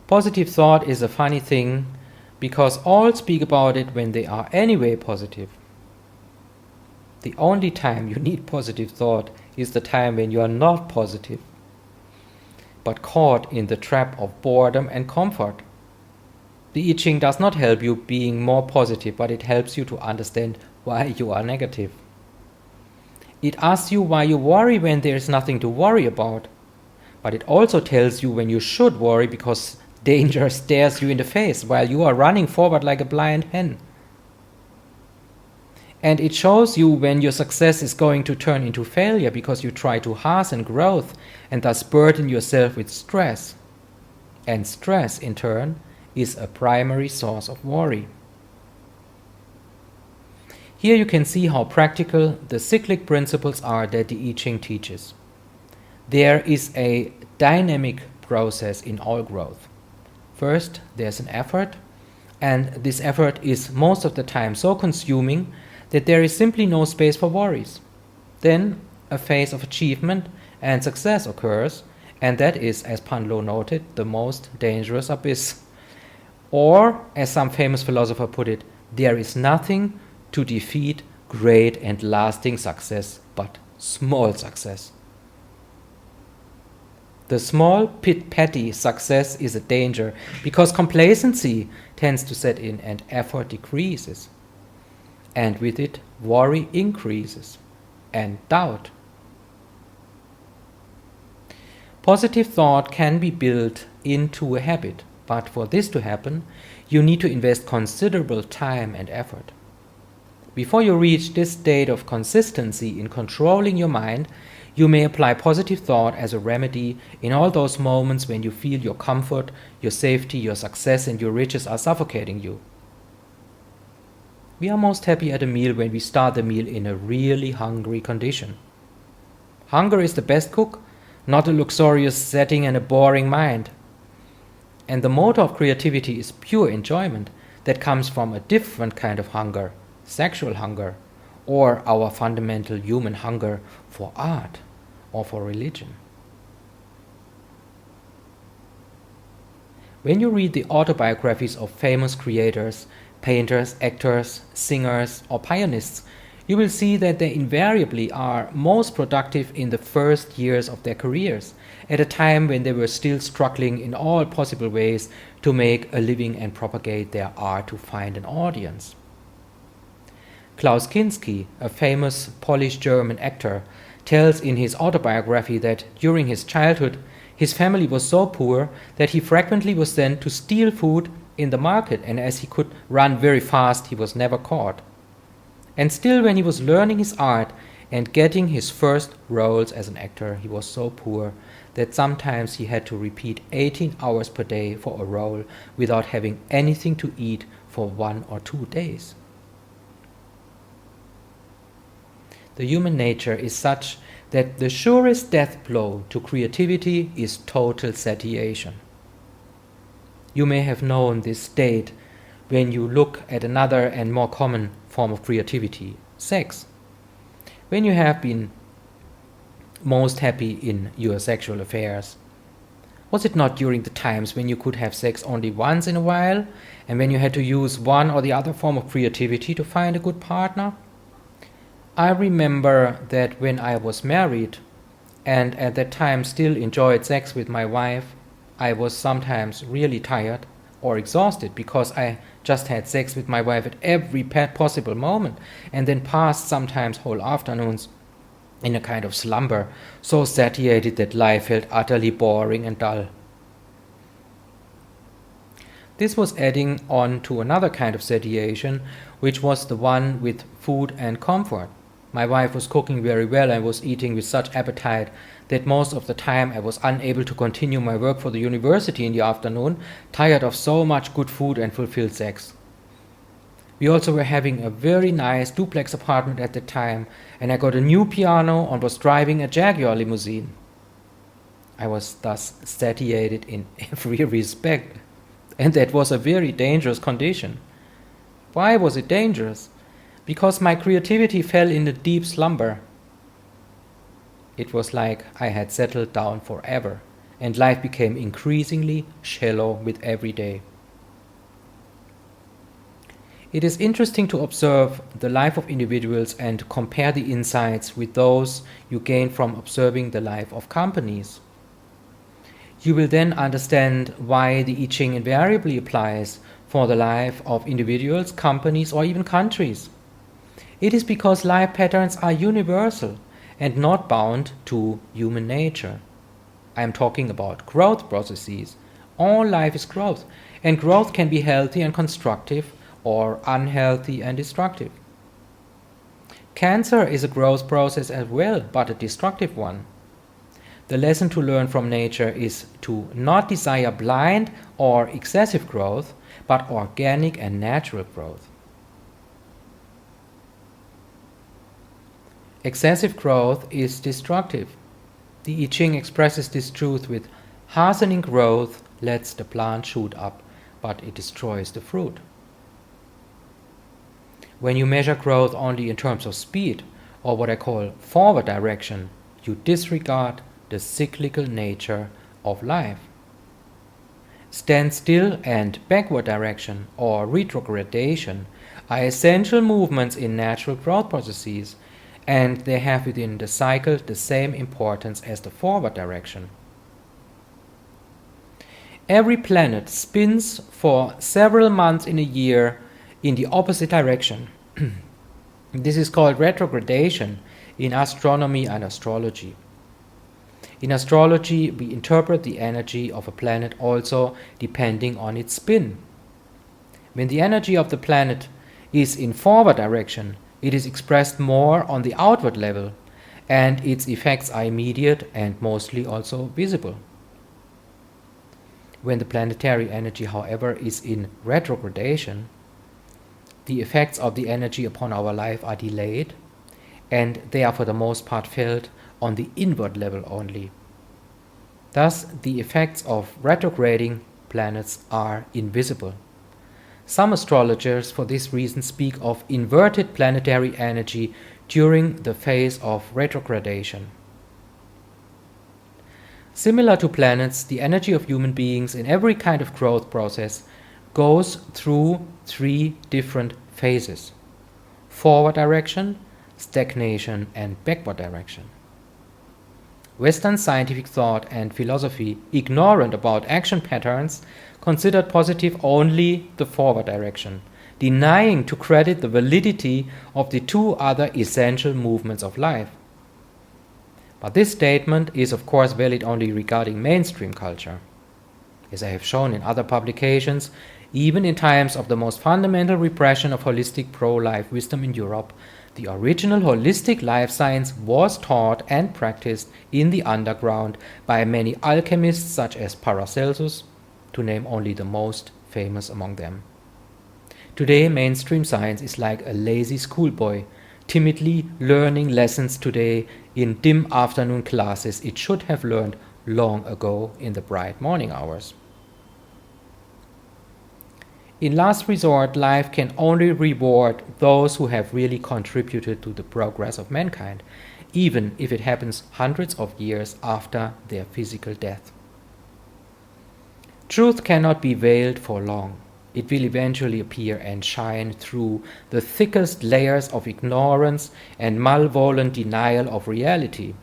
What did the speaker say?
Positive thought is a funny thing because all speak about it when they are anyway positive. The only time you need positive thought is the time when you are not positive, but caught in the trap of boredom and comfort. The I Ching does not help you being more positive, but it helps you to understand why you are negative. It asks you why you worry when there is nothing to worry about, but it also tells you when you should worry because danger stares you in the face while you are running forward like a blind hen. And it shows you when your success is going to turn into failure because you try to hasten growth and thus burden yourself with stress. And stress, in turn, is a primary source of worry. Here you can see how practical the cyclic principles are that the I Ching teaches. There is a dynamic process in all growth. First, there's an effort, and this effort is most of the time so consuming that there is simply no space for worries. Then a phase of achievement and success occurs, and that is, as Panlo noted, the most dangerous abyss. Or, as some famous philosopher put it, there is nothing to defeat great and lasting success but small success. The small, petty success is a danger because complacency tends to set in and effort decreases. And with it, worry increases and doubt. Positive thought can be built into a habit, but for this to happen, you need to invest considerable time and effort. Before you reach this state of consistency in controlling your mind, you may apply positive thought as a remedy in all those moments when you feel your comfort, your safety, your success, and your riches are suffocating you. We are most happy at a meal when we start the meal in a really hungry condition. Hunger is the best cook, not a luxurious setting and a boring mind. And the motor of creativity is pure enjoyment that comes from a different kind of hunger, sexual hunger, or our fundamental human hunger for art or for religion. When you read the autobiographies of famous creators, painters, actors, singers, or pianists, you will see that they invariably are most productive in the first years of their careers, at a time when they were still struggling in all possible ways to make a living and propagate their art to find an audience. Klaus Kinski, a famous Polish German actor, tells in his autobiography that during his childhood, his family was so poor that he frequently was sent to steal food in the market, and as he could run very fast, he was never caught. And still, when he was learning his art and getting his first roles as an actor, he was so poor that sometimes he had to repeat 18 hours per day for a role without having anything to eat for 1 or 2 days. The human nature is such that the surest death blow to creativity is total satiation. You may have known this state when you look at another and more common form of creativity, sex. When you have been most happy in your sexual affairs, was it not during the times when you could have sex only once in a while and when you had to use one or the other form of creativity to find a good partner? I remember that when I was married and at that time still enjoyed sex with my wife, I was sometimes really tired or exhausted because I just had sex with my wife at every possible moment and then passed sometimes whole afternoons in a kind of slumber, so satiated that life felt utterly boring and dull. This was adding on to another kind of satiation, which was the one with food and comfort. My wife was cooking very well and was eating with such appetite that most of the time I was unable to continue my work for the university in the afternoon, tired of so much good food and fulfilled sex. We also were having a very nice duplex apartment at the time, and I got a new piano and was driving a Jaguar limousine. I was thus satiated in every respect, and that was a very dangerous condition. Why was it dangerous? Because my creativity fell in a deep slumber. It was like I had settled down forever, and life became increasingly shallow with every day. It is interesting to observe the life of individuals and compare the insights with those you gain from observing the life of companies. You will then understand why the I Ching invariably applies for the life of individuals, companies, or even countries. It is because life patterns are universal and not bound to human nature. I am talking about growth processes. All life is growth, and growth can be healthy and constructive or unhealthy and destructive. Cancer is a growth process as well, but a destructive one. The lesson to learn from nature is to not desire blind or excessive growth, but organic and natural growth. Excessive growth is destructive. The I Ching expresses this truth with hastening growth lets the plant shoot up, but it destroys the fruit. When you measure growth only in terms of speed, or what I call forward direction, you disregard the cyclical nature of life. Standstill and backward direction, or retrogradation, are essential movements in natural growth processes, and they have within the cycle the same importance as the forward direction. Every planet spins for several months in a year in the opposite direction. This is called retrogradation in astronomy and astrology. In astrology, we interpret the energy of a planet also depending on its spin. When the energy of the planet is in forward direction, it is expressed more on the outward level, and its effects are immediate and mostly also visible. When the planetary energy, however, is in retrogradation, the effects of the energy upon our life are delayed, and they are for the most part felt on the inward level only. Thus, the effects of retrograding planets are invisible. Some astrologers for this reason speak of inverted planetary energy during the phase of retrogradation. Similar to planets, the energy of human beings in every kind of growth process goes through three different phases: forward direction, stagnation, and backward direction. Western scientific thought and philosophy, ignorant about action patterns, considered positive only the forward direction, denying to credit the validity of the two other essential movements of life. But this statement is of course valid only regarding mainstream culture. As I have shown in other publications, even in times of the most fundamental repression of holistic pro-life wisdom in Europe, the original holistic life science was taught and practiced in the underground by many alchemists such as Paracelsus, to name only the most famous among them. Today, mainstream science is like a lazy schoolboy, timidly learning lessons today in dim afternoon classes it should have learned long ago in the bright morning hours. In last resort, life can only reward those who have really contributed to the progress of mankind, even if it happens hundreds of years after their physical death. Truth cannot be veiled for long. It will eventually appear and shine through the thickest layers of ignorance and malevolent denial of reality.